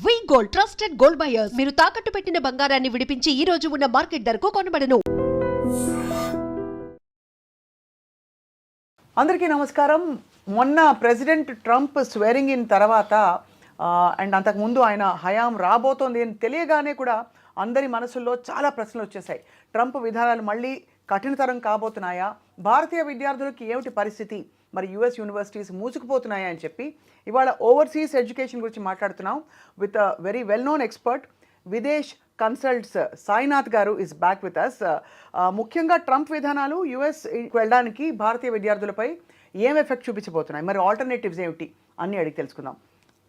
వి gold trusted gold buyers మీరు తాకట్టు పెట్టిన బంగారాన్ని విడిపించి ఈ రోజు ఉన్న మార్కెట్ ధరకు కొనబడను. అందరికీ నమస్కారం. మొన్న ప్రెసిడెంట్ ట్రంప్ స్వేరింగ్ ఇన్ తర్వాత అండ్ అంతకుముందు ఆయన హయాం రాబోతోంది అని తెలియగానే కూడా అందరి మనసుల్లో చాలా ప్రశ్నలు వచ్చేసాయి. ట్రంప్ విధానాలు మళ్ళీ కఠినతరం కాబోతున్నాయా, భారతీయ విద్యార్థులకి ఏమిటి పరిస్థితి, మరి యుఎస్ యూనివర్సిటీస్ మూసుకుపోతున్నాయా అని చెప్పి ఇవాళ ఓవర్సీస్ ఎడ్యుకేషన్ గురించి మాట్లాడుతున్నాం with very well known expert Videsh consults Sainath గారు ఇస్ బ్యాక్ విత్ అస్. ముఖ్యంగా ట్రంప్ విధానాలు యుఎస్ వెళ్ళడానికి భారతీయ విద్యార్థులపై ఏం ఎఫెక్ట్ చూపించబోతున్నాయి, మరి ఆల్టర్నేటివ్స్ ఏమిటి అన్నీ అడిగి తెలుసుకుందాం.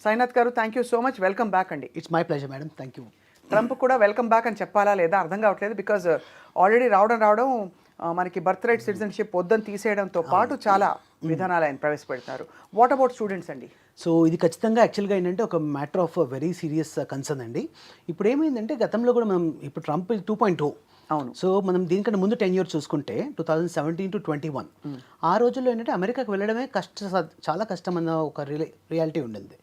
Sainath garu, thank you so much, welcome back అండి. It's my pleasure madam, thank you. Trump కూడా వెల్కమ్ బ్యాక్ అని చెప్పాలా లేదా అర్థం కావట్లేదు. బికాజ్ ఆల్రెడీ రావడం మనకి బర్త్ రైట్ సిటిజన్షిప్ వద్దని తీసేయడంతో పాటు చాలా విధానాలు ఆయన ప్రవేశపెడతారు. వాట్ అబౌట్ స్టూడెంట్స్ అండి? సో ఇది ఖచ్చితంగా యాక్చువల్గా ఏంటంటే ఒక matter of very serious concern అండి. ఇప్పుడు ఏమైందంటే గతంలో కూడా మనం ఇప్పుడు ట్రంప్ 2.0, అవును. సో మనం దీనికంటే ముందు 10 years చూసుకుంటే 2017 to 21 ఆ రోజుల్లో ఏంటంటే అమెరికాకు వెళ్ళడమే చాలా కష్టం అన్న ఒక రియాలిటీ ఉండింది.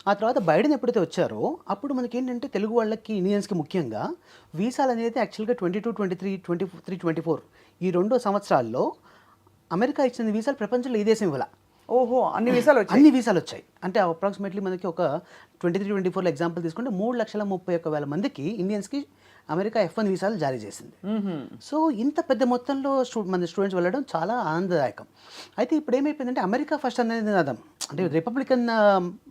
ఆ తర్వాత బైడెన్ ఎప్పుడైతే వచ్చారో అప్పుడు మనకి ఏంటంటే తెలుగు వాళ్ళకి ఇండియన్స్కి ముఖ్యంగా వీసాలు అనేది యాక్చువల్గా 22, 23, 23, 24 ఈ 2 సంవత్సరాల్లో అమెరికా ఇచ్చిన వీసాలు ప్రపంచంలో ఈ దేశం ఇవ్వాల. ఓహో, అన్ని వీసాలు వచ్చాయి. అంటే అప్రాక్సిమేట్లీ మనకి ఒక 23, 24 ఎగ్జాంపుల్ తీసుకుంటే 3,31,000 మందికి ఇండియన్స్కి అమెరికా F1 వీసాలు జారీ చేసింది. సో ఇంత పెద్ద మొత్తంలో మన స్టూడెంట్స్ వెళ్ళడం చాలా ఆనందదాయకం. అయితే ఇప్పుడు ఏమైపోయిందంటే అమెరికా ఫస్ట్ అనేది నినాదం, అంటే రిపబ్లికన్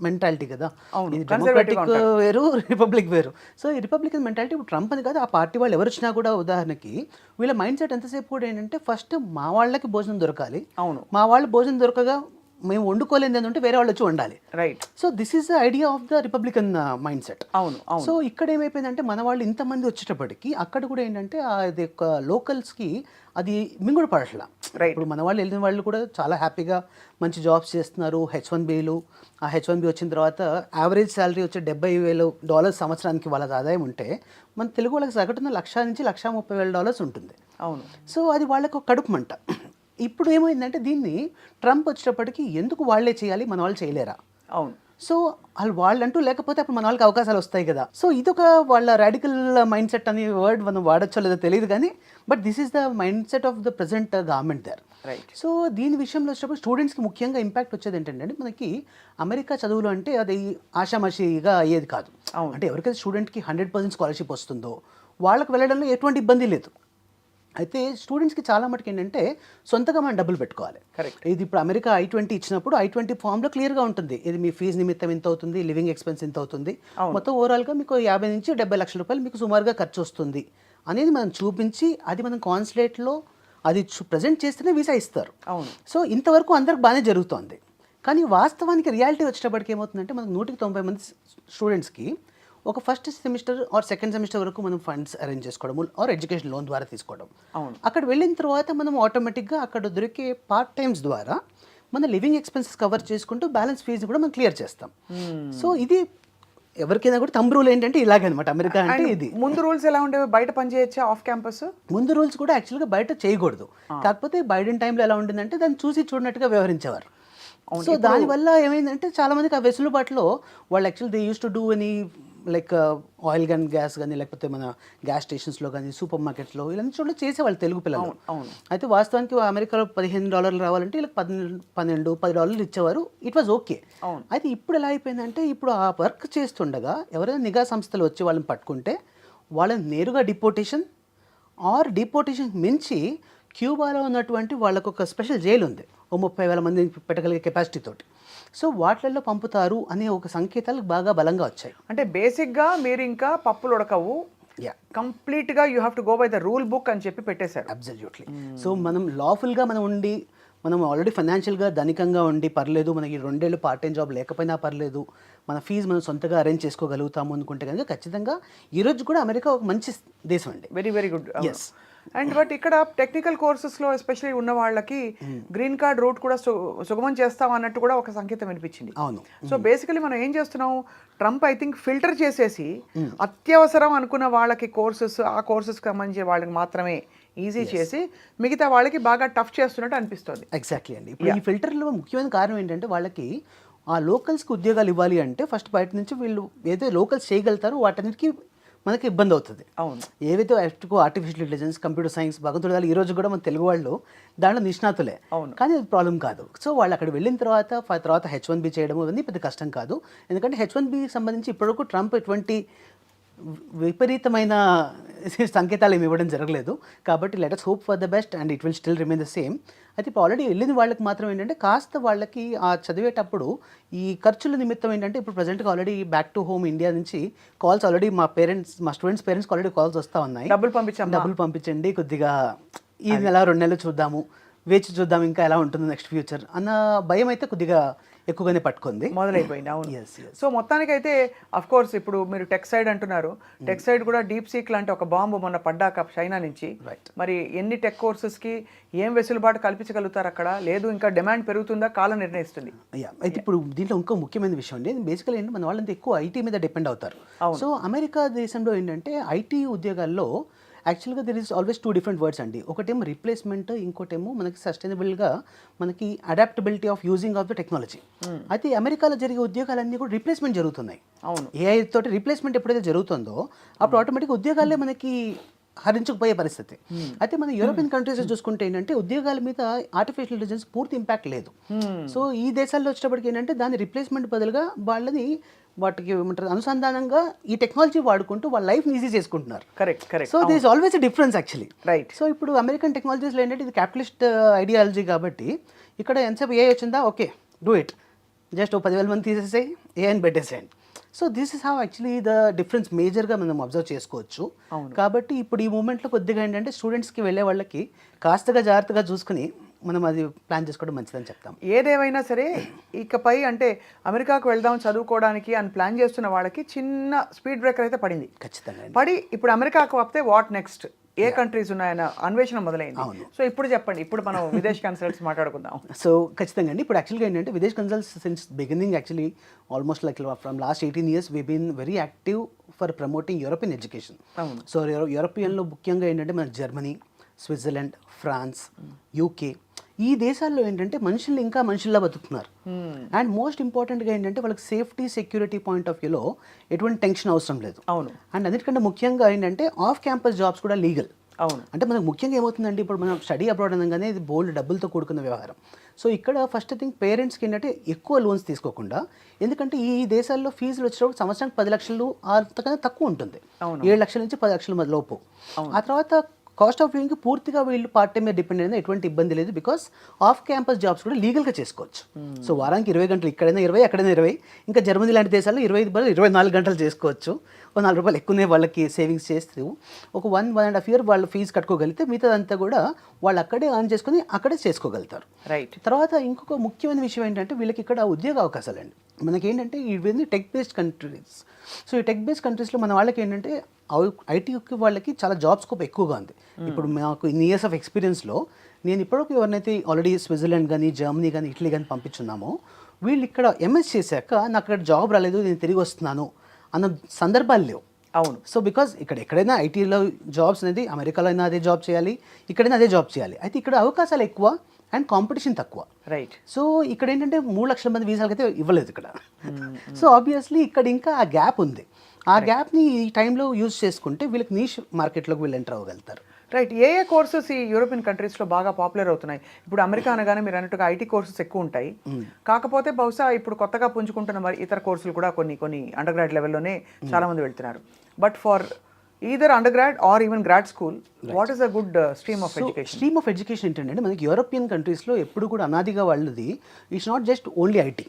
మెంటాలిటీ కదా, ఇది డెమోక్రాటిక్ వేరు, రిపబ్లిక్ వేరు. సో ఈ రిపబ్లికన్ మెంటాలిటీ ఇప్పుడు ట్రంప్ అని కాదు, ఆ పార్టీ వాళ్ళు ఎవరు వచ్చినా కూడా ఉదాహరణకి వీళ్ళ మైండ్ సెట్ ఎంతసేపు కూడా ఏంటంటే ఫస్ట్ మా వాళ్ళకి భోజనం దొరకాలి, అవును, మా వాళ్ళు భోజనం దొరకగా మేము వండుకోలేదు అంటే వేరే వాళ్ళు వచ్చి వండాలి. Right. So this is the idea of the Republican mind set. అవును. సో ఇక్కడ ఏమైపోయిందంటే మన వాళ్ళు ఇంతమంది వచ్చేటప్పటికి అక్కడ కూడా ఏంటంటే అది ఒక లోకల్స్కి అది మింగుడు పడట్లా. ఇప్పుడు మన వాళ్ళు వెళ్ళిన వాళ్ళు కూడా చాలా హ్యాపీగా మంచి జాబ్స్ చేస్తున్నారు. H1Bలు, ఆ H1B వచ్చిన తర్వాత యావరేజ్ శాలరీ వచ్చి $70,000 సంవత్సరానికి వాళ్ళ ఆదాయం ఉంటే మన తెలుగు వాళ్ళకి సగటున $1,00,000 నుంచి $130,000 ఉంటుంది. అవును. సో అది వాళ్ళకు కడుపు మంట. ఇప్పుడు ఏమైందంటే దీన్ని ట్రంప్ వచ్చేటప్పటికి ఎందుకు వాళ్ళే చేయాలి, మన వాళ్ళు చేయలేరా? అవును. సో వాళ్ళంటూ లేకపోతే అప్పుడు మన వాళ్ళకి అవకాశాలు వస్తాయి కదా. సో ఇదొక వాళ్ళ రాడికల్ మైండ్ సెట్ అనే వర్డ్ మనం వాడచ్చో లేదో తెలియదు కానీ but this is the mindset of the present government there. Right. So దీని విషయంలో వచ్చినప్పుడు స్టూడెంట్స్కి ముఖ్యంగా ఇంపాక్ట్ వచ్చేది ఏంటంటే మనకి అమెరికా చదువులు అంటే అది ఆషామాషిగా అయ్యేది కాదు. అంటే ఎవరికైతే స్టూడెంట్కి 100% స్కాలర్షిప్ వస్తుందో వాళ్ళకి వెళ్ళడంలో ఎటువంటి ఇబ్బంది లేదు. అయితే స్టూడెంట్స్కి చాలా మటుకు ఏంటంటే సొంతగా మనం డబ్బులు పెట్టుకోవాలి. కరెక్ట్. ఇది ఇప్పుడు అమెరికా I-20 ఇచ్చినప్పుడు I-20 ఫామ్లో క్లియర్గా ఉంటుంది, ఇది మీ ఫీజు నిమిత్తం ఎంత అవుతుంది, లివింగ్ ఎక్స్పెన్స్ ఎంత అవుతుంది, మొత్తం ఓవరాల్గా మీకు 50 నుంచి 70 లక్షల రూపాయలు మీకు సుమారుగా ఖర్చు వస్తుంది అనేది మనం చూపించి అది మనం కాన్సులేట్లో అది ప్రజెంట్ చేస్తేనే వీసా ఇస్తారు. అవును. సో ఇంతవరకు అందరికి బాగానే జరుగుతోంది. కానీ వాస్తవానికి రియాలిటీ వచ్చేటప్పటికి ఏమవుతుందంటే మనకు 190 మంది స్టూడెంట్స్కి ఒక first semester or second semester వరకు మనం ఫండ్స్ అరేంజ్ చేసుకోవడం ఆర్ ఎడ్యుకేషన్ లోన్ ద్వారా తీసుకోవడం. అక్కడ వెళ్ళిన తర్వాత మనం ఆటోమేటిక్గా అక్కడ దొరికే పార్ట్ టైమ్స్ ద్వారా మన లివింగ్ ఎక్స్పెన్సెస్ కవర్ చేసుకుంటూ బ్యాలెన్స్ ఫీజు కూడా మనం క్లియర్ చేస్తాం. సో ఇది ఎవరికైనా కూడా తంబు రూల్ ఏంటంటే ఇలాగనమాట అమెరికా అంటే ఇది. ముందు రూల్స్ ఎలా ఉండేవి, బయట పనిచేయచ్చా ఆఫ్ క్యాంపస్? ముందు రూల్స్ కూడా యాక్చువల్గా బయట చేయకూడదు, కాకపోతే బైడెన్ టైంలో ఎలా ఉండిందంటే దాన్ని చూసి చూడనట్టుగా వ్యవహరించేవారు. సో దానివల్ల ఏమైందంటే చాలా మందికి ఆ వెసులుబాటులో వాళ్ళు actual they use to do అని లైక్ ఆయిల్ కానీ గ్యాస్ కానీ లేకపోతే మన గ్యాస్ స్టేషన్స్లో కానీ సూపర్ మార్కెట్స్లో ఇలాంటి చోట్ల చేసేవాళ్ళు తెలుగు పిల్లలు. అయితే వాస్తవానికి అమెరికాలో $15 రావాలంటే వీళ్ళకి $10 ఇచ్చేవారు. It was okay. అయితే ఇప్పుడు ఎలా అయిపోయిందంటే ఇప్పుడు ఆ వర్క్ చేస్తుండగా ఎవరైనా నిఘా సంస్థలు వచ్చి వాళ్ళని పట్టుకుంటే వాళ్ళని నేరుగా డిపోటేషన్ ఆర్ డిపోటేషన్ మించి క్యూబాలో ఉన్నటువంటి వాళ్ళకు ఒక స్పెషల్ జైలు ఉంది, 30,000 మంది పెట్టగలిగే కెపాసిటీ తోటి. సో వాటిల్లో పంపుతారు అనే ఒక సంకేతాలు బాగా బలంగా వచ్చాయి. అంటే బేసిక్గా మీరు ఇంకా పప్పులు ఉడకవు, కంప్లీట్గా you have to go by the rule book అని చెప్పి పెట్టేశారు. అబ్సల్యూట్లీ. సో మనం లాఫుల్గా మనం ఉండి మనం ఆల్రెడీ ఫైనాన్షియల్గా ధనికంగా ఉండి పర్లేదు, మనకి 2 ఏళ్ళు పార్ట్ టైం జాబ్ లేకపోయినా పర్లేదు, మన ఫీజు మనం సొంతగా అరేంజ్ చేసుకోగలుగుతాము అనుకుంటే కనుక ఖచ్చితంగా ఈరోజు కూడా అమెరికా ఒక మంచి దేశం అండి. Very very good. Yes. And but ఇక్కడ టెక్నికల్ కోర్సెస్లో ఎస్పెషల్లీ ఉన్న వాళ్ళకి గ్రీన్ కార్డ్ రూట్ కూడా సుగమం చేస్తాం అన్నట్టు కూడా ఒక సంకేతం వినిపించింది. అవును. సో బేసికలీ మనం ఏం చేస్తున్నాం, ట్రంప్ ఐ థింక్ ఫిల్టర్ చేసేసి అత్యవసరం అనుకున్న వాళ్ళకి కోర్సెస్, ఆ కోర్సెస్కి సంబంధించిన వాళ్ళకి మాత్రమే ఈజీ చేసి మిగతా వాళ్ళకి బాగా టఫ్ చేస్తున్నట్టు అనిపిస్తుంది. ఎగ్జాక్ట్లీ అండి. ఇప్పుడు ఈ ఫిల్టర్లో ముఖ్యమైన కారణం ఏంటంటే వాళ్ళకి ఆ లోకల్స్కి ఉద్యోగాలు ఇవ్వాలి అంటే ఫస్ట్ బయట నుంచి వీళ్ళు ఏదైతే లోకల్స్ చేయగలుగుతారో వాటన్నిటికీ మనకి ఇబ్బంది అవుతుంది. అవును. ఏవైతే ఆర్టిఫిషియల్ ఇంటెలిజెన్స్, కంప్యూటర్ సైన్స్, భగవంతుడు ఈ రోజు కూడా మన తెలుగు వాళ్ళు దాంట్లో నిష్ణాతులే. అవును. కానీ అది ప్రాబ్లం కాదు. సో వాళ్ళు అక్కడ వెళ్ళిన తర్వాత H1B చేయడం ఇవన్నీ పెద్ద కష్టం కాదు. ఎందుకంటే H1Bకి సంబంధించి ఇప్పటివరకు ట్రంప్ ఎటువంటి విపరీతమైన సంకేతాలు ఏమి ఇవ్వడం జరగలేదు. కాబట్టి let us hope for the best and it will still remain the same. అయితే ఇప్పుడు ఆల్రెడీ వెళ్ళిన వాళ్ళకి మాత్రం ఏంటంటే కాస్త వాళ్ళకి ఆ చదివేటప్పుడు ఈ ఖర్చుల నిమిత్తం ఏంటంటే ఇప్పుడు ప్రజెంట్గా already back to home India నుంచి కాల్స్ ఆల్రెడీ మా స్టూడెంట్స్ పేరెంట్స్కి ఆల్రెడీ కాల్స్ వస్తూ ఉన్నాయి. డబ్బులు పంపించండి, కొద్దిగా ఈ నెల 2 నెలలు చూద్దాము, వేచి చూద్దాం ఇంకా ఎలా ఉంటుందో నెక్స్ట్ ఫ్యూచర్ అన్న భయం అయితే కొద్దిగా ఎక్కువగానే పట్టుకుంది, మొదలైపోయింది. అవును. సో మొత్తానికైతే అఫ్ కోర్స్ ఇప్పుడు మీరు టెక్ సైడ్ అంటున్నారు, టెక్ సైడ్ కూడా డీప్ సీక్ లాంటి ఒక బాంబు మొన్న పడ్డాక చైనా నుంచి, మరి ఎన్ని టెక్ కోర్సెస్కి ఏం వెసులుబాటు కల్పించగలుగుతారు అక్కడ? లేదు ఇంకా డిమాండ్ పెరుగుతుందా, కాలం నిర్ణయిస్తుంది. అయితే ఇప్పుడు దీంట్లో ఇంకో ముఖ్యమైన విషయం అండి, బేసికల్ ఏంటంటే మన వాళ్ళంతా ఎక్కువ ఐటీ మీద డిపెండ్ అవుతారు. సో అమెరికా దేశంలో ఏంటంటే ఐటీ ఉద్యోగాల్లో యాక్చువల్గా there is always 2 different words అండి. ఒకటేమో రిప్లేస్మెంట్, ఇంకోటేమో మనకి సస్టైనబుల్గా మనకి adaptability of using of the technology. అయితే అమెరికాలో జరిగే ఉద్యోగాలన్నీ కూడా రిప్లేస్మెంట్ జరుగుతున్నాయి. అవును. ఏఐ తోటి రిప్లేస్మెంట్ ఎప్పుడైతే జరుగుతుందో అప్పుడు ఆటోమేటిక్గా ఉద్యోగాలే మనకి హరించుకుపోయే పరిస్థితి. అయితే మన యూరోపియన్ కంట్రీస్ చూసుకుంటే ఏంటంటే ఉద్యోగాల మీద ఆర్టిఫిషియల్ ఇంటెలిజెన్స్ పూర్తి ఇంపాక్ట్ లేదు. సో ఈ దేశాల్లో వచ్చేటప్పటికి ఏంటంటే దాని రిప్లేస్మెంట్ బదులుగా వాళ్ళని వాటికి ఏమంటారు అనుసంధానంగా ఈ టెక్నాలజీ వాడుకుంటూ వాళ్ళ లైఫ్ ఈజీ చేసుకుంటున్నారు. Correct. So this always a difference actually. Right. So ఇప్పుడు అమెరికన్ టెక్నాలజీస్లో ఏంటంటే ఇది క్యాపిటలిస్ట్ ఐడియాలజీ కాబట్టి ఇక్కడ ఎంతసేపు ఏ వచ్చిందా ఓకే డూ ఇట్, జస్ట్ 10,000 మంది తీసేసేయి ఏఐని పెట్టేసేయండి. So this is how actually the difference మేజర్గా మనం అబ్జర్వ్ చేసుకోవచ్చు. కాబట్టి ఇప్పుడు ఈ మూమెంట్లో కొద్దిగా ఏంటంటే స్టూడెంట్స్కి వెళ్ళే వాళ్ళకి కాస్తగా జాగ్రత్తగా చూసుకుని మనం అది ప్లాన్ చేసుకోవడం మంచిదని చెప్తాం. ఏదేమైనా సరే ఇకపై అంటే అమెరికాకు వెళ్దాం చదువుకోవడానికి అని ప్లాన్ చేస్తున్న వాళ్ళకి చిన్న స్పీడ్ బ్రేకర్ అయితే పడింది. ఖచ్చితంగా పడి ఇప్పుడు అమెరికాకు వస్తే వాట్ నెక్స్ట్, ఏ కంట్రీస్ ఉన్నాయన్న అన్వేషణ మొదలైంది. సో ఇప్పుడు చెప్పండి, ఇప్పుడు మనం విదేశ్ కన్సల్ట్స్ మాట్లాడుకుందాం. సో ఖచ్చితంగా అండి, ఇప్పుడు యాక్చువల్గా ఏంటంటే Videsh Consults since beginning actually almost like from last 18 years we been very active for promoting European education. So యూరోపియన్లో ముఖ్యంగా ఏంటంటే మన జర్మనీ, స్విట్జర్లాండ్, ఫ్రాన్స్, యూకే ఈ దేశాల్లో ఏంటంటే మనుషులు ఇంకా మనుషుల్లా బతుకుతున్నారు. అండ్ మోస్ట్ ఇంపార్టెంట్గా ఏంటంటే వాళ్ళకి సేఫ్టీ సెక్యూరిటీ పాయింట్ ఆఫ్ వ్యూలో ఎటువంటి టెన్షన్ అవసరం లేదు. అవును. అండ్ అన్నిటికంటే ముఖ్యంగా ఏంటంటే ఆఫ్ క్యాంపస్ జాబ్స్ కూడా లీగల్. అవును. అంటే మనకు ముఖ్యంగా ఏమవుతుందంటే ఇప్పుడు మనం స్టడీ అబ్రాడ్ అనగానే ఇది బోల్డ్ డబ్బులతో కూడుకున్న వ్యవహారం. సో ఇక్కడ ఫస్ట్ థింగ్ పేరెంట్స్కి ఏంటంటే ఎక్కువ లోన్స్ తీసుకోకుండా, ఎందుకంటే ఈ దేశాల్లో ఫీజులు వచ్చేటప్పుడు సంవత్సరానికి 10 లక్షలు అంతకన్నా తక్కువ ఉంటుంది, 7 లక్షల నుంచి 10 లక్షల లోపు. ఆ తర్వాత కాస్ట్ ఆఫ్ లివింగ్కి పూర్తిగా వీళ్ళు పార్ట్ టైం మీద డిపెండ్ అయినా ఎటువంటి ఇబ్బంది లేదు, బికాస్ ఆఫ్ క్యాంపస్ జాబ్స్ కూడా లీగల్గా చేసుకోవచ్చు. సో వారానికి 20 గంటలు, ఇక్కడైనా 20, అక్కడైనా 20. ఇంకా జర్మనీ లాంటి దేశాల్లో 24 గంటలు చేసుకోవచ్చు. ఒక ₹4 ఎక్కువనే వాళ్ళకి సేవింగ్స్ చేస్తూ ఒక 1.5 year వాళ్ళు ఫీజు కట్టుకోగలిగితే మిగతాదంతా కూడా వాళ్ళు అక్కడే ఆన్ చేసుకుని అక్కడే చేసుకోగలుగుతారు. రైట్. తర్వాత ఇంకొక ముఖ్యమైన విషయం ఏంటంటే వీళ్ళకి ఇక్కడ ఉద్యోగ అవకాశాలు అండి. మనకేంటంటే ఇవన్నీ టెక్ బేస్డ్ కంట్రీస్. సో ఈ టెక్ బేస్డ్ కంట్రీస్లో మన వాళ్ళకి ఏంటంటే ఐటీకి వాళ్ళకి చాలా జాబ్ స్కోప్ ఎక్కువగా ఉంది. ఇప్పుడు మాకు ఇన్ని ఇయర్స్ ఆఫ్ ఎక్స్పీరియన్స్లో నేను ఇప్పటివరకు ఎవరినైతే ఆల్రెడీ స్విట్జర్లాండ్ కానీ, జర్మనీ కానీ, ఇటలీ కానీ పంపించున్నామో వీళ్ళు ఇక్కడ ఎంఎస్ చేశాక నాకు అక్కడ జాబ్ రాలేదు, నేను తిరిగి వస్తున్నాను అన్న సందర్భాలు లేవు. అవును. సో బికాజ్ ఎక్కడైనా ఐటీలో జాబ్స్ అనేది అమెరికాలో అయినా అదే జాబ్ చేయాలి, ఇక్కడైనా అదే జాబ్ చేయాలి. అయితే ఇక్కడ అవకాశాలు ఎక్కువ అండ్ కాంపిటీషన్ తక్కువ. రైట్. సో ఇక్కడ ఏంటంటే 3 లక్షల మంది వీసాలకైతే ఇవ్వలేదు ఇక్కడ. సో ఆబ్వియస్లీ ఇక్కడ ఇంకా ఆ గ్యాప్ ఉంది. ఆ గ్యాప్ని ఈ టైంలో యూజ్ చేసుకుంటే వీళ్ళకి నీష్ మార్కెట్లోకి వీళ్ళు ఎంటర్ అవ్వగలుగుతారు. రైట్. ఏ కోర్సెస్ ఈ యూరోపియన్ కంట్రీస్లో బాగా పాపులర్ అవుతున్నాయి? ఇప్పుడు అమెరికా అనగానే మీరు అన్నట్టుగా ఐటీ కోర్సెస్ ఎక్కువ ఉంటాయి. కాకపోతే బహుశా ఇప్పుడు కొత్తగా పుంజుకుంటున్న మరి ఇతర కోర్సులు కూడా కొన్ని అండర్ గ్రాడ్ లెవెల్లోనే చాలా మంది వెళ్తున్నారు. But for either undergrad or even grad school, what is a good stream of education? Stream of education ఏంటంటే మనకి యూరోపియన్ కంట్రీస్లో ఎప్పుడు కూడా అనాదిగా వాళ్ళది it's not just only IT.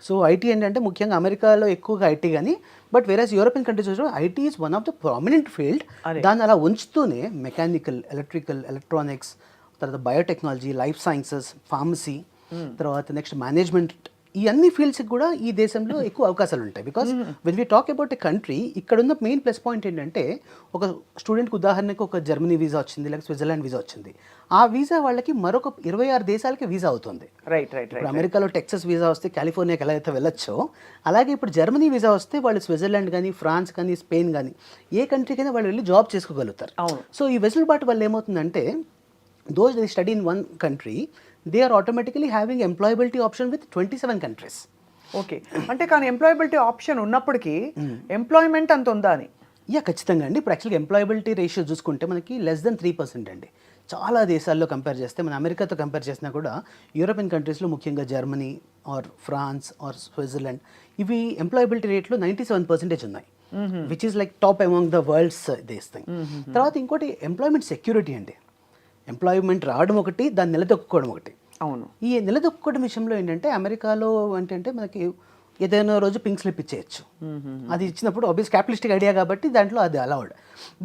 So IT ఏంటంటే ముఖ్యంగా అమెరికాలో ఎక్కువగా ఐటీ కానీ, బట్ వేరేస్ యూరోపియన్ కంట్రీస్లో IT is one of the prominent field. దాన్ని అలా ఉంచుతూనే మెకానికల్, ఎలక్ట్రికల్, ఎలక్ట్రానిక్స్, తర్వాత బయోటెక్నాలజీ, లైఫ్ సైన్సెస్, ఫార్మసీ, తర్వాత నెక్స్ట్ మేనేజ్మెంట్, ఈ అన్ని ఫీల్డ్స్కి కూడా ఈ దేశంలో ఎక్కువ అవకాశాలు ఉంటాయి. Because when we talk about a country, ఇక్కడ ఉన్న మెయిన్ ప్లస్ పాయింట్ ఏంటంటే ఒక స్టూడెంట్కి ఉదాహరణకు ఒక జర్మనీ వీసా వచ్చింది, లేకపోతే స్విట్జర్లాండ్ వీసా వచ్చింది. ఆ వీసా వాళ్ళకి మరొక 26 దేశాలకి వీసా అవుతుంది. రైట్. ఇప్పుడు అమెరికాలో టెక్సస్ వీసా వస్తే కాలిఫోర్నియాకి ఎలా అయితే వెళ్ళొచ్చో, అలాగే ఇప్పుడు జర్మనీ వీసా వస్తే వాళ్ళు స్విట్జర్లాండ్ కానీ, ఫ్రాన్స్ కానీ, స్పెయిన్ కానీ ఏ కంట్రీకైనా వాళ్ళు వెళ్ళి జాబ్ చేసుకోగలుగుతారు. సో ఈ వెసులుబాటు వల్ల ఏమవుతుందంటే those they study in one country, they are automatically having employability option with 27 countries. Okay, అంటే కానీ ఎంప్లాయబిలిటీ ఆప్షన్ ఉన్నప్పటికీ ఎంప్లాయ్మెంట్ అంత ఉందా అని? ఖచ్చితంగా అండి. ఇప్పుడు యాక్చువల్గా ఎంప్లాయబిలిటీ రేషియో చూసుకుంటే మనకి లెస్ దెన్ 3% అండి. చాలా దేశాల్లో కంపేర్ చేస్తే, మన అమెరికాతో కంపేర్ చేసినా కూడా యూరోపియన్ కంట్రీస్లో ముఖ్యంగా Germany or France or Switzerland ఇవి ఎంప్లాయబిలిటీ రేట్లో 97% ఉన్నాయి, which is like top among the world's this thing. తర్వాత ఇంకోటి ఎంప్లాయ్మెంట్ సెక్యూరిటీ అండి. ఎంప్లాయ్మెంట్ రావడం ఒకటి, దాన్ని నిలదొక్కుకోవడం ఒకటి. అవును. ఈ నిలదొక్కుకోవడం విషయంలో ఏంటంటే అమెరికాలో ఏంటంటే మనకి ఏదైనా రోజు పింక్ స్లిప్ ఇచ్చేయచ్చు. అది ఇచ్చినప్పుడు ఆబ్వియస్ క్యాపిటలిస్టిక్ ఐడియా కాబట్టి దాంట్లో అది అలౌడ్.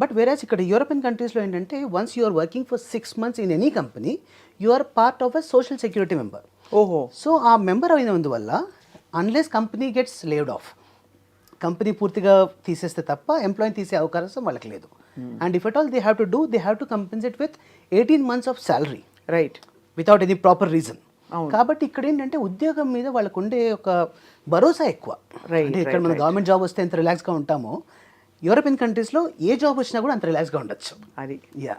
బట్ వేరేస్ ఇక్కడ యూరోపియన్ కంట్రీస్లో ఏంటంటే once you are working for 6 months in any company, you are part of a social security member. ఓహో. సో ఆ మెంబర్ అయినందువల్ల unless company gets laid off, company పూర్తిగా తీసేస్తే తప్ప ఎంప్లాయీని తీసే అవకాశం వాళ్ళకి లేదు. And if at all they have to do, they have to compensate with 18 months of salary right, without any proper reason. కాబట్టి ఇక్కడ ఏంటంటే ఉద్యోగం మీద వాళ్ళకు ఉండే ఒక భరోసా ఎక్కువ. అంటే ఇక్కడ మన గవర్నమెంట్ జాబ్ వస్తే ఎంత రిలాక్స్గా ఉంటామో, యూరోపియన్ కంట్రీస్లో ఏ జాబ్ వచ్చినా కూడా అంత రిలాక్స్గా ఉండొచ్చు. అది యా.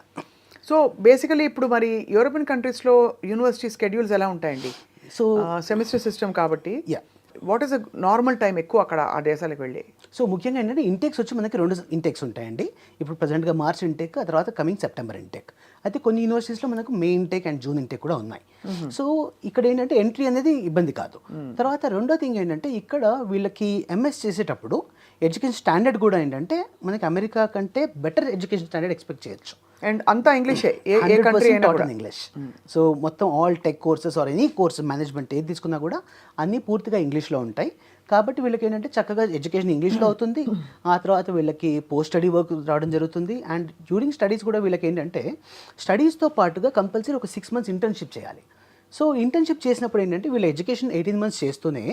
సో బేసికలీ ఇప్పుడు మరి యూరోపియన్ కంట్రీస్లో యూనివర్సిటీ స్కెడ్యూల్స్ ఎలా ఉంటాయండి? సో సెమిస్టర్ సిస్టమ్ కాబట్టి yeah, what is the normal time ఎక్కువ అక్కడ ఆ దేశాలకు వెళ్ళి? సో ముఖ్యంగా ఏంటంటే ఇంటేక్స్ వచ్చి మనకి 2 ఇంటేక్స్ ఉంటాయండి. ఇప్పుడు ప్రజెంట్గా మార్చ్ ఇంటేక్, ఆ తర్వాత కమింగ్ సెప్టెంబర్ ఇంటేక్. అయితే కొన్ని యూనివర్సిటీస్లో మనకు మే ఇంటేక్ అండ్ జూన్ ఇంటేక్ కూడా ఉన్నాయి. సో ఇక్కడ ఏంటంటే ఎంట్రీ అనేది ఇబ్బంది కాదు. తర్వాత రెండో థింగ్ ఏంటంటే ఇక్కడ వీళ్ళకి ఎంఎస్ చేసేటప్పుడు ఎడ్యుకేషన్ స్టాండర్డ్ కూడా ఏంటంటే మనకి అమెరికా కంటే బెటర్ ఎడ్యుకేషన్ స్టాండర్డ్ ఎక్స్పెక్ట్ చేయొచ్చు. అండ్ అంతా ఇంగ్లీషే, ఏ కంట్రీ అయినా కూడా ఇంగ్లీష్. సో మొత్తం all tech courses or any course management ఏది తీసుకున్నా కూడా అన్నీ పూర్తిగా ఇంగ్లీష్లో ఉంటాయి. కాబట్టి వీళ్ళకి ఏంటంటే చక్కగా ఎడ్యుకేషన్ ఇంగ్లీష్లో అవుతుంది. ఆ తర్వాత వీళ్ళకి పోస్ట్ స్టడీ వర్క్ రావడం జరుగుతుంది. అండ్ డ్యూరింగ్ స్టడీస్ కూడా వీళ్ళకి ఏంటంటే స్టడీస్తో పాటుగా కంపల్సరీ ఒక 6 months ఇంటర్న్షిప్ చేయాలి. సో ఇంటర్న్షిప్ చేసినప్పుడు ఏంటంటే వీళ్ళ ఎడ్యుకేషన్ 18 months చేస్తూనే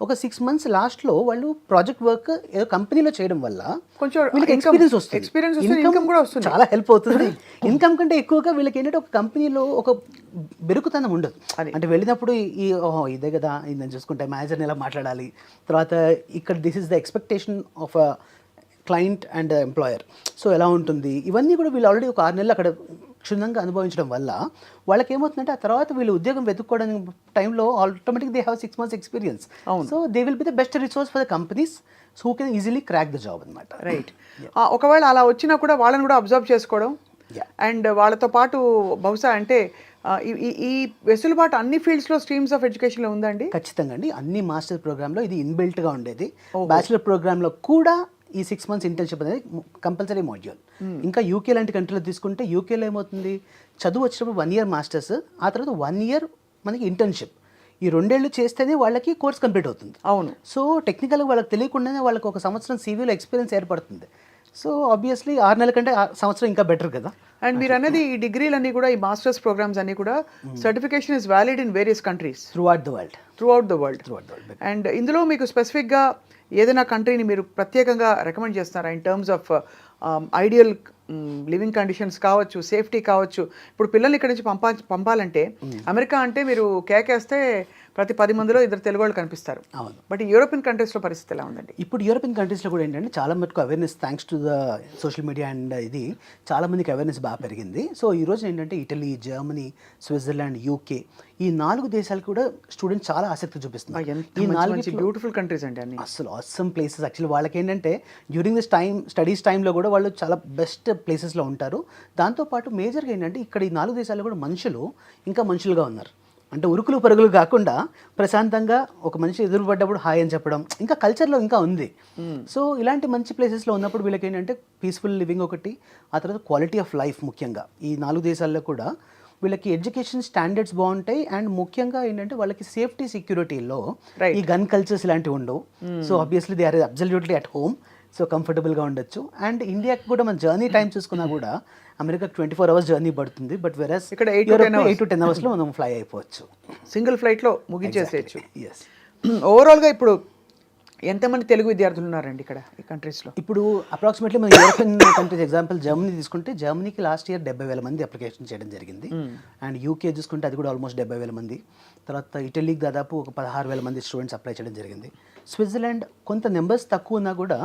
ఒక 6 months లాస్ట్లో వాళ్ళు ప్రాజెక్ట్ వర్క్ ఏదో కంపెనీలో చేయడం వల్ల కొంచెం వీళ్ళకి ఎక్స్పీరియన్స్ వస్తుంది, ఇన్కమ్ కూడా వస్తుంది, చాలా హెల్ప్ అవుతుంది. ఇన్కమ్ కంటే ఎక్కువగా వీళ్ళకి ఏంటంటే ఒక కంపెనీలో ఒక బెరుకుతనం ఉండదు. అంటే వెళ్ళినప్పుడు ఓహో ఇదే కదా, ఇది చూసుకుంటే మేనేజర్ని ఎలా మాట్లాడాలి, తర్వాత ఇక్కడ this is the expectation of a client and employer, so ఎలా ఉంటుంది, ఇవన్నీ కూడా వీళ్ళు ఆల్రెడీ ఒక 6 నెలలు అక్కడ క్షుణ్ణంగా అనుభవించడం వల్ల వాళ్ళకి ఏమవుతుందంటే ఆ తర్వాత వీళ్ళు ఉద్యోగం వెతుక్కోవడానికి టైంలో automatic they have 6 months experience. So they will be the best resource for the companies who can easily crack the job అనమాట. రైట్. ఒకవేళ అలా వచ్చినా కూడా వాళ్ళని కూడా అబ్జర్వ్ చేసుకోవడం అండ్ వాళ్ళతో పాటు బహుశా అంటే ఈ వెసులుబాటు అన్ని ఫీల్డ్స్లో స్ట్రీమ్స్ ఆఫ్ ఎడ్యుకేషన్లో ఉందండి? ఖచ్చితంగా అండి. అన్ని మాస్టర్ ప్రోగ్రాంలో ఇది ఇన్బిల్ట్గా ఉండేది. బ్యాచిలర్ ప్రోగ్రాంలో కూడా ఈ 6 months ఇంటర్న్షిప్ అనేది కంపల్సరీ మాడ్యూల్. ఇంకా యూకే లాంటి కంట్రీలో తీసుకుంటే యూకేలో ఏమవుతుంది, చదువు వచ్చినప్పుడు 1 year మాస్టర్స్, ఆ తర్వాత 1 year మనకి ఇంటర్న్షిప్. ఈ 2 ఏళ్ళు చేస్తేనే వాళ్ళకి కోర్స్ కంప్లీట్ అవుతుంది. అవును. సో టెక్నికల్గా వాళ్ళకి తెలియకుండానే వాళ్ళకి ఒక సంవత్సరం సివిలో ఎక్స్పీరియన్స్ ఏర్పడుతుంది. సో ఆబ్వియస్లీ 6 నెలల కంటే సంవత్సరం ఇంకా బెటర్ కదా. అండ్ మీరు అనేది ఈ డిగ్రీలన్నీ కూడా, ఈ మాస్టర్స్ ప్రోగ్రామ్స్ అన్నీ కూడా certification is valid in various countries through out the world. And ఇందులో మీకు స్పెసిఫిక్గా ఏదైనా కంట్రీని మీరు ప్రత్యేకంగా రికమెండ్ చేస్తున్నారా in terms of ideal living conditions కావచ్చు, సేఫ్టీ కావచ్చు? ఇప్పుడు పిల్లల్ని ఇక్కడ నుంచి పంపాలంటే అమెరికా అంటే మీరు కేకేస్తే ప్రతి 10 మందిలో 2 తెలుగు వాళ్ళు కనిపిస్తారు. అవును. బట్ ఈ యూరోపియన్ కంట్రీస్లో పరిస్థితి ఎలా ఉందండి? ఇప్పుడు యూరోపియన్ కంట్రీస్లో కూడా ఏంటంటే చాలా మటుకు awareness, thanks to the social media and ఇది చాలా మందికి అవేర్నెస్ బాగా పెరిగింది. సో ఈ రోజు ఏంటంటే ఇటలీ, జర్మనీ, స్విట్జర్లాండ్, యూకే ఈ 4 దేశాలు కూడా స్టూడెంట్స్ చాలా ఆసక్తి చూపిస్తున్నారు. ఈ 4 బ్యూటిఫుల్ కంట్రీస్ అండి అన్ని, అసలు ఆసమ్ ప్లేసెస్. యాక్చువల్లీ వాళ్ళకి ఏంటంటే డ్యూరింగ్ దిస్ స్టడీస్ టైంలో కూడా వాళ్ళు చాలా బెస్ట్ ప్లేసెస్లో ఉంటారు. దాంతోపాటు మేజర్గా ఏంటంటే ఇక్కడ ఈ 4 దేశాల్లో కూడా మనుషులు ఇంకా మనుషులుగా ఉన్నారు. అంటే ఉరుకులు పరుగులు కాకుండా ప్రశాంతంగా ఒక మనిషి ఎదురుపడ్డప్పుడు హాయ్ అని చెప్పడం ఇంకా కల్చర్లో ఇంకా ఉంది. సో ఇలాంటి మంచి ప్లేసెస్లో ఉన్నప్పుడు వీళ్ళకి ఏంటంటే పీస్ఫుల్ లివింగ్ ఒకటి, ఆ తర్వాత క్వాలిటీ ఆఫ్ లైఫ్ ముఖ్యంగా ఈ 4 దేశాల్లో కూడా వీళ్ళకి ఎడ్యుకేషన్ స్టాండర్డ్స్ బాగుంటాయి. అండ్ ముఖ్యంగా ఏంటంటే వాళ్ళకి సేఫ్టీ సెక్యూరిటీలో ఈ గన్ కల్చర్స్ ఇలాంటివి ఉండవు. So obviously they are absolutely at home, so కంఫర్టబుల్గా ఉండొచ్చు. అండ్ ఇండియాకి కూడా మన జర్నీ టైం చూసుకున్నా కూడా అమెరికాకి 24 hours జర్నీ పడుతుంది. బట్ వెరస్ ఇక్కడ 8 to 10 hours మనం ఫ్లై అయిపోవచ్చు, సింగిల్ ఫ్లైట్లో ముగించేసేయచ్చు. ఎస్. ఓవరాల్గా ఇప్పుడు ఎంతమంది తెలుగు విద్యార్థులు ఉన్నారండి ఇక్కడ ఈ కంట్రీస్లో? ఇప్పుడు అప్రాక్సిమేట్లీ మన యూరోపియన్ కంట్రీస్ ఎగ్జాంపుల్ జర్మనీ తీసుకుంటే జర్మనీకి లాస్ట్ ఇయర్ 70,000 మంది అప్లికేషన్ చేయడం జరిగింది. అండ్ యూకే చూసుకుంటే అది కూడా ఆల్మోస్ట్ 70,000 మంది. తర్వాత ఇటలీకి దాదాపు ఒక 16,000 మంది స్టూడెంట్స్ అప్లై చేయడం జరిగింది. స్విట్జర్లాండ్ కొంత నెంబర్స్ తక్కువ ఉన్నా కూడా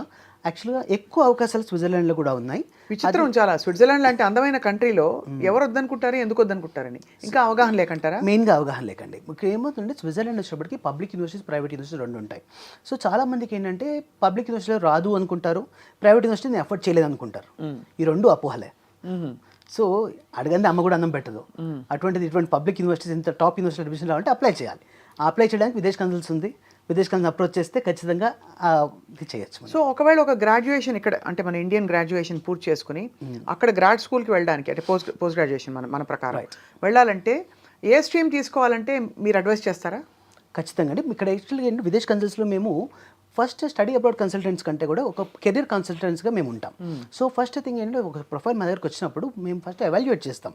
యాక్చువల్గా ఎక్కువ అవకాశాలు స్విట్జర్లాండ్లో కూడా ఉన్నాయి. విచిత్రం చాలా, స్విట్జర్లాండ్ లాంటి అందమైన కంట్రీలో ఎవరు వద్దనుకుంటారు, ఎందుకు వద్దనుకుంటారని ఇంకా అవగాహన లేకంటారా? మెయిన్గా అవగాహన లేకండి. మీకు ఏమవుతుందంటే స్విట్జర్లాండ్ వచ్చేప్పటికి పబ్లిక్ యూనివర్సిటీస్, ప్రైవేట్ యూనివర్సిటీస్ రెండు ఉంటాయి. సో చాలా మందికి ఏంటంటే పబ్లిక్ యూనివర్సిటీలో రాదు అనుకుంటారు, ప్రైవేట్ యూనివర్సిటీని ఎఫర్ట్ చేయలేదు అనుకుంటారు. ఈ రెండు అపోహలే. సో అడగండి అమ్మ కూడా అన్నం పెట్టదు. ఇటువంటి పబ్లిక్ యూనివర్సిటీస్ ఇంత టాప్ యూనివర్సిటీ అడ్మిషన్ రావాలంటే అప్లై చేయాలి. అప్లై చేయడానికి విదేశ్ కన్సల్స్ ఉంది. విదేశ్ కన్సల్స్ అప్రోచ్ చేస్తే ఖచ్చితంగా ఇది చేయొచ్చు. సో ఒకవేళ ఒక గ్రాడ్యుయేషన్ ఇక్కడ అంటే మన ఇండియన్ గ్రాడ్యుయేషన్ పూర్తి చేసుకుని అక్కడ గ్రాడ్ స్కూల్కి వెళ్ళడానికి అంటే పోస్ట్ గ్రాడ్యుయేషన్ మన ప్రకారం వెళ్ళాలంటే ఏ స్ట్రీమ్ తీసుకోవాలంటే మీరు అడ్వైస్ చేస్తారా? ఖచ్చితంగా అండి. ఇక్కడ యాక్చువల్గా ఏంటంటే విదేశ్ కన్సల్ట్స్లో మేము ఫస్ట్ స్టడీ అబ్రాడ్ కన్సల్టెంట్స్ కంటే కూడా ఒక కెరీర్ కన్సల్టెంట్స్గా మేము ఉంటాం. సో ఫస్ట్ థింగ్ ఏంటంటే ఒక ప్రొఫైల్ మా దగ్గరకు వచ్చినప్పుడు మేము ఫస్ట్ ఎవాల్యుయేట్ చేస్తాం.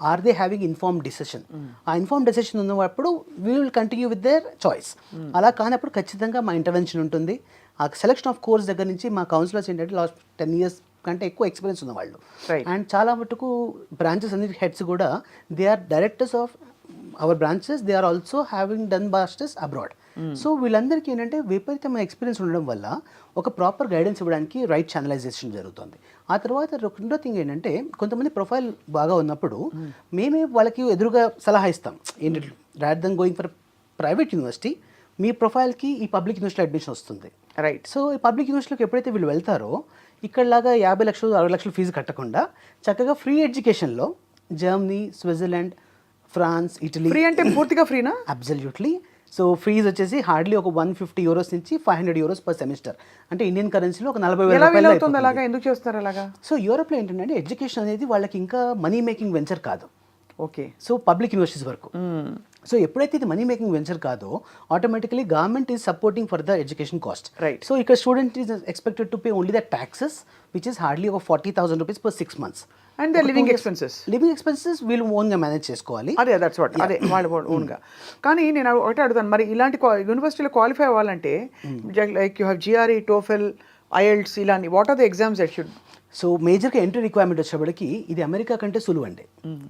Are they having inform decision? ఆ ఇన్ఫార్మ్ డిసిషన్ ఉన్నప్పుడు we will continue with their choice. అలా కానప్పుడు ఖచ్చితంగా మా ఇంటర్వెన్షన్ ఉంటుంది. ఆ సెలెక్షన్ ఆఫ్ కోర్స్ దగ్గర నుంచి మా కౌన్సిలర్స్ ఏంటంటే లాస్ట్ 10 years కంటే ఎక్కువ ఎక్స్పీరియన్స్ ఉన్న వాళ్ళు. అండ్ చాలా మటుకు బ్రాంచెస్ అన్ని హెడ్స్ కూడా they are directors of our branches, they are also having done masters abroad. So వీళ్ళందరికీ ఏంటంటే విపరీతమైన ఎక్స్పీరియన్స్ ఉండడం వల్ల ఒక ప్రాపర్ గైడెన్స్ ఇవ్వడానికి రైట్ ఛానలైజేషన్ జరుగుతుంది. ఆ తర్వాత రెండో థింగ్ ఏంటంటే కొంతమంది ప్రొఫైల్ బాగా ఉన్నప్పుడు మేమే వాళ్ళకి ఎదురుగా సలహా ఇస్తాం. ఏంటంటే rather then going for private university, మీ ప్రొఫైల్కి ఈ పబ్లిక్ యూనివర్సిటీ అడ్మిషన్ వస్తుంది. రైట్. సో ఈ పబ్లిక్ యూనివర్సిటీకి ఎప్పుడైతే వీళ్ళు వెళ్తారో ఇక్కడలాగా 50 లక్షలు 60 లక్షలు ఫీజు కట్టకుండా చక్కగా ఫ్రీ ఎడ్యుకేషన్లో Germany, Switzerland, France, Italy. Free అంటే పూర్తిగా ఫ్రీనా? అబ్సల్యూట్లీ. సో ఫీజు వచ్చేసి హార్డ్లీ ఒక 150 euros నుంచి 500 euros పర్ సెమిస్టర్. అంటే ఇండియన్ కరెన్సీలో ఒక 40,000 రూపాయలు. అలాగా ఎందుకు చేస్తారు అలాగా? సో యూరోప్లో ఏంటంటే ఎడ్యుకేషన్ అనేది వాళ్ళకి ఇంకా మనీ మేకింగ్ వెంచర్ కాదు. ఓకే. సో పబ్లిక్ యూనివర్సిటీస్ వరకు. సో ఎప్పుడైతే ఇది మనీ మేకింగ్ వెంచర్ కాదో automatically government is supporting for the education cost. Right. So ఇక్కడ student is expected to pay only the taxes which is hardly ఒక 40,000 rupees per 6 months. And the living expenses వీళ్ళు ఓన్గా manage చేసుకోవాలి. అదే that's what అదే వాళ్ళు ఓన్గా. కానీ నేను ఒకటే అడుగుతాను, మరి ఇలాంటి యూనివర్సిటీలో క్వాలిఫై అవ్వాలంటే like you have GRE, TOEFL, IELTS ఇలాంటి what are the exams that should? So మేజర్గా ఎంట్రీ రిక్వైర్మెంట్ వచ్చేప్పటికి ఇది అమెరికా కంటే సులువు అండి.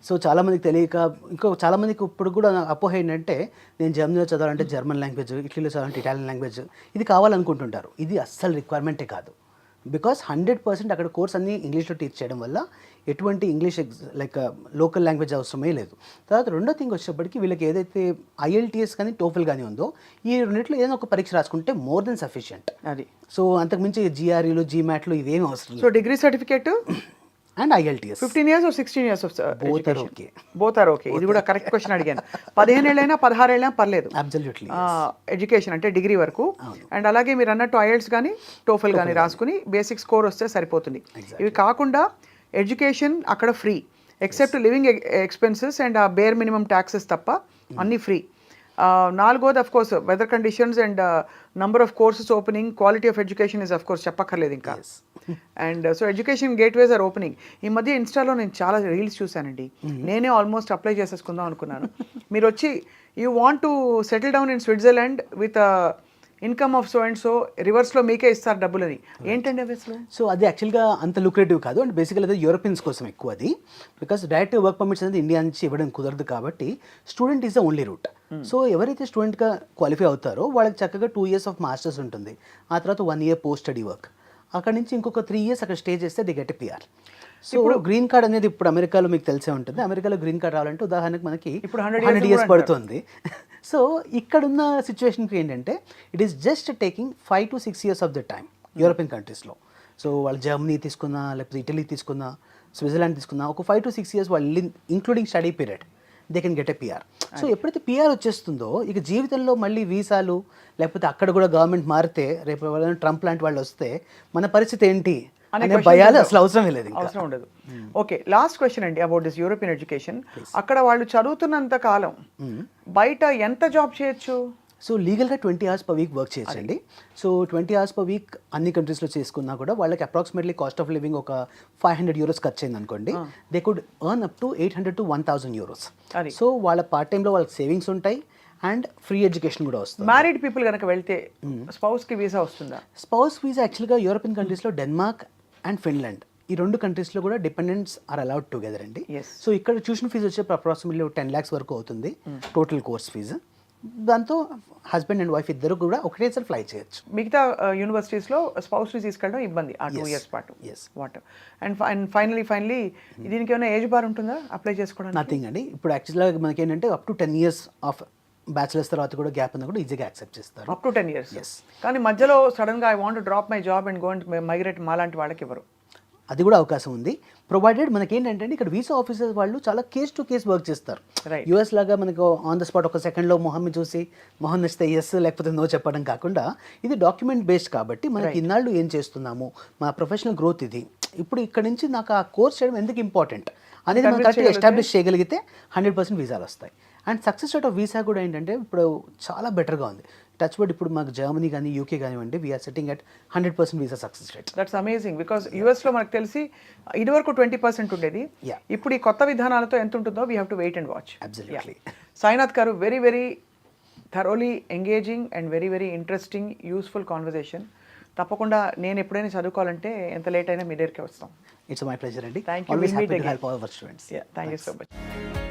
సో చాలామందికి తెలియక ఇంకో చాలామందికి ఇప్పుడు కూడా అపోహ ఏంటంటే నేను జర్మనీలో చదవాలంటే జర్మన్ లాంగ్వేజ్, ఇటలీలో చదవాలంటే ఇటాలియన్ లాంగ్వేజ్ ఇది కావాలనుకుంటుంటారు. ఇది అస్సలు రిక్వైర్మెంటే కాదు. బికాస్ 100% అక్కడ కోర్స్ అన్ని ఇంగ్లీష్లో టీచ్ చేయడం వల్ల ఎటువంటి ఇంగ్లీష్ లైక్ లోకల్ లాంగ్వేజ్ అవసరమే లేదు. తర్వాత రెండో థింగ్ వచ్చేప్పటికి వీళ్ళకి ఏదైతే ఐఎల్టీఎస్ కానీ టోఫెల్ కానీ ఉందో ఈ రెండింటిలో ఏదైనా ఒక పరీక్ష రాసుకుంటే మోర్ దెన్ సఫిషియంట్. అది. సో అంతకుమించి జిఆర్ఈలు, జీమాట్లు ఇవేం అవసరం. So degree certificate and IELTS 15 years or 16 years of both are okay. Both are okay. ఇది కూడా కరెక్ట్ క్వశ్చన్ అడిగాను. 15 ఏళ్ళైనా 16 ఏళ్ళైనా పర్లేదు. అబ్సల్యూట్లీ. ఎడ్యుకేషన్ అంటే డిగ్రీ వరకు. అండ్ అలాగే మీరు అన్నట్టు ఐఎల్టీఎస్ కానీ టోఫెల్ కానీ రాసుకుని బేసిక్ స్కోర్ వస్తే సరిపోతుంది. ఇవి కాకుండా ఎడ్యుకేషన్ అక్కడ free except living expenses and ఆ బేర్ మినిమం ట్యాక్సెస్ తప్ప అన్నీ ఫ్రీ. నాలుగోది of course weather conditions and number of courses opening, quality of education is of course చెప్పక్కర్లేదు ఇంకా. And so education gateways are opening. ఈ మధ్య ఇన్స్టాలో నేను చాలా రీల్స్ చూశానండి. నేనే ఆల్మోస్ట్ అప్లై చేసేసుకుందాం అనుకున్నాను. మీరు వచ్చి you want to settle down in Switzerland with income of so and so రివర్స్లో మీకే ఇస్తారు డబ్బులని. ఏంటండి అవి అసలు? సో అది యాక్చువల్గా అంత లుక్రేటివ్ కాదు. అండ్ బేసికల్ అది యూరోపియన్స్ కోసం ఎక్కువ అది. బికాస్ డైరెక్ట్ వర్క్ పర్మిట్స్ అనేది ఇండియా నుంచి ఇవ్వడం కుదరదు కాబట్టి student is the only route. So ఎవరైతే స్టూడెంట్గా క్వాలిఫై అవుతారో వాళ్ళకి చక్కగా 2 years ఆఫ్ మాస్టర్స్ ఉంటుంది. ఆ తర్వాత 1 year పోస్ట్ స్టడీ వర్క్. అక్కడ నుంచి ఇంకొక 3 years అక్కడ స్టే చేస్తే ది గెట్ పిఆర్. సో ఇప్పుడు గ్రీన్ కార్డ్ అనేది ఇప్పుడు అమెరికాలో మీకు తెలిసే ఉంటుంది. అమెరికాలో గ్రీన్ కార్డ్ రావాలంటే ఉదాహరణకు మనకి ఇప్పుడు 100 years పడుతుంది. సో ఇక్కడున్న సిచ్యువేషన్కి ఏంటంటే it is just taking 5 to 6 years of the time European కంట్రీస్లో. సో వాళ్ళు జర్మనీ తీసుకున్నా, లేకపోతే ఇటలీ తీసుకున్నా, స్విట్జర్లాండ్ తీసుకున్నా ఒక 5 to 6 years వాళ్ళు including study period they can get a PR. So ఎప్పుడైతే పిఆర్ వచ్చేస్తుందో ఇక జీవితంలో మళ్ళీ వీసాలు లేకపోతే అక్కడ కూడా గవర్నమెంట్ మారితే రేపు ట్రంప్ లాంటి వాళ్ళు వస్తే మన పరిస్థితి ఏంటి అనే భయాలు అసలు అవసరమే లేదు, అవసరం ఉండదు. ఓకే, లాస్ట్ క్వశ్చన్ అండి అబౌట్ దిస్ యూరోపియన్ ఎడ్యుకేషన్. అక్కడ వాళ్ళు చదువుతున్నంత కాలం బయట ఎంత జాబ్ చేయొచ్చు? సో లీగల్గా 20 hours per week వర్క్ చేయొచ్చండి. సో 20 hours per week అన్ని కంట్రీస్లో చేసుకున్నా కూడా వాళ్ళకి అప్రాక్సిమేట్లీ కాస్ట్ ఆఫ్ లివింగ్ ఒక 500 euros ఖర్చు అయింది అనుకోండి. They could earn up to 800 to 1000 euros. So వాళ్ళ పార్ట్ టైంలో వాళ్ళకి సేవింగ్స్ ఉంటాయి అండ్ ఫ్రీ ఎడ్యుకేషన్ కూడా వస్తుంది. మ్యారీడ్ పీపుల్ కనుక వెళ్తే స్పౌస్కి వీసా వస్తుందా? స్పౌస్ వీసా యాక్చువల్గా యూరోపియన్ కంట్రీస్లో డెన్మార్క్ అండ్ ఫిన్లాండ్ ఈ 2 కంట్రీస్లో కూడా డిపెండెంట్స్ ఆర్ అలౌడ్ టుగెదర్ అండి. సో ఇక్కడ ట్యూషన్ ఫీజు వచ్చే అప్రాక్సిమేట్లీ 10 lakhs వరకు అవుతుంది టోటల్ కోర్స్ ఫీజు. దాంతో హస్బెండ్ అండ్ వైఫ్ ఇద్దరు కూడా ఒకటేసారి ఫ్లై చేయొచ్చు. మిగతా యూనివర్సిటీస్లో స్పౌస్ని తీసుకెళ్ళడం ఇబ్బంది ఆ 2 years పాటు. Yes. వాట్ అండ్ ఫైనలీ దీనికి ఏమైనా ఏజ్ బార్ ఉంటుందా అప్లై చేసుకోవడానికి? నథింగ్ అండి. ఇప్పుడు యాక్చువల్గా మనకి ఏంటంటే up to 10 years of bachelors తర్వాత కూడా గ్యాప్ ఉన్నా కూడా ఈజీగా యాక్సెప్ట్ చేస్తారు. Up to 10 years. Yes. కానీ మధ్యలో సడన్గా I want drop my job and go and migrate మాలాంటి వాళ్ళకి ఎవరు? అది కూడా అవకాశం ఉంది, ప్రొవైడెడ్ మనకి ఏంటంటే ఇక్కడ వీసా ఆఫీసర్స్ వాళ్ళు చాలా కేస్ టు కేస్ వర్క్ చేస్తారు. Right. యూఎస్ లాగా మనకు ఆన్ ద స్పాట్ ఒక సెకండ్లో మొహమ్ని చూసి మొహం నచ్చితే ఎస్ లేకపోతే నో చెప్పడం కాకుండా ఇది డాక్యుమెంట్ బేస్డ్ కాబట్టి మనకి ఇన్నాళ్ళు ఏం చేస్తున్నాము, మా ప్రొఫెషనల్ గ్రోత్ ఇది, ఇప్పుడు ఇక్కడ నుంచి నాకు ఆ కోర్స్ చేయడం ఎందుకు ఇంపార్టెంట్ అనేది మనం కరెక్ట్గా ఎస్టాబ్లిష్ చేయగలిగితే 100% వీసాలు వస్తాయి. And success rate of visa కూడా ఏంటంటే ఇప్పుడు చాలా బెటర్గా ఉంది. టచ్ వుడ్ ఇప్పుడు మాకు జర్మనీ కానీ యూకే కానివ్వండి, we are setting at 100% visa success rate. That's amazing because యూఎస్లో మనకు తెలిసి ఇదివరకు 20% ఉండేది. Yeah. ఇప్పుడు ఈ కొత్త విధానాలతో ఎంత ఉంటుందో we have to wait and watch. Absolutely. Sainath garu, very very thoroughly engaging and very very interesting useful conversation. తప్పకుండా నేను ఎప్పుడైనా చదువుకోవాలంటే ఎంత లేట్ అయినా మీ దగ్గరికి వస్తాం. ఇట్స్ మై ప్లెజర్ అండి. Thank you. Always We'll meet happy to again. Help our students. Thank you so much.